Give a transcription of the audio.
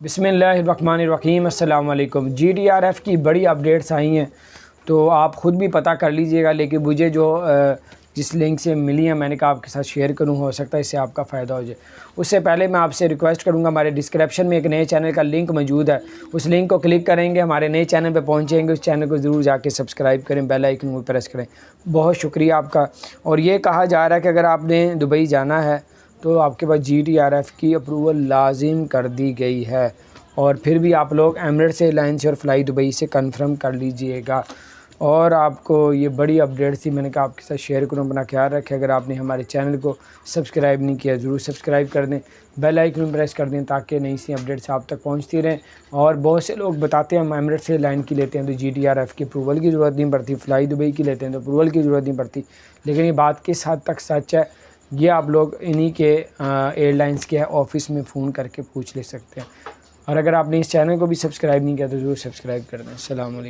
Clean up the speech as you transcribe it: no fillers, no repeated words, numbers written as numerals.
بسم اللہ الرحمن الرحیم۔ السلام علیکم۔ جی ڈی آر ایف کی بڑی اپڈیٹس آئی ہیں تو آپ خود بھی پتہ کر لیجئے گا، لیکن مجھے جو جس لنک سے ملی ہیں میں نے کہا آپ کے ساتھ شیئر کروں، ہو سکتا ہے اس سے آپ کا فائدہ ہو جائے۔ اس سے پہلے میں آپ سے ریکویسٹ کروں گا، ہمارے ڈسکرپشن میں ایک نئے چینل کا لنک موجود ہے، اس لنک کو کلک کریں گے ہمارے نئے چینل پہ پہنچیں گے۔ اس چینل کو ضرور جا کے سبسکرائب کریں، بیل آئیکن کو پریس کریں۔ بہت شکریہ آپ کا۔ اور یہ کہا جا رہا ہے کہ اگر آپ نے دبئی جانا ہے تو آپ کے پاس جی ڈی آر ایف کی اپروول لازم کر دی گئی ہے، اور پھر بھی آپ لوگ ایمریٹس ایئر لائن سے اور فلائی دبئی سے کنفرم کر لیجئے گا۔ اور آپ کو یہ بڑی اپڈیٹ تھی، میں نے کہا آپ کے ساتھ شیئر کروں۔ اپنا خیال رکھیں، اگر آپ نے ہمارے چینل کو سبسکرائب نہیں کیا ضرور سبسکرائب کر دیں، بیل آئیکن پریس کر دیں تاکہ نئی سی اپڈیٹس آپ تک پہنچتی رہیں۔ اور بہت سے لوگ بتاتے ہیں ہم ایمریٹس ایئر لائن کی لیتے ہیں تو جی ڈی آر ایف کی اپروول کی ضرورت نہیں پڑتی، فلائی دبئی کی لیتے ہیں تو اپروول کی ضرورت نہیں پڑتی، لیکن یہ بات کس حد تک سچ ہے یہ آپ لوگ انہی کے ایئر لائنس کے آفس میں فون کر کے پوچھ لے سکتے ہیں۔ اور اگر آپ نے اس چینل کو بھی سبسکرائب نہیں کیا تو ضرور سبسکرائب کر دیں۔ السلام علیکم۔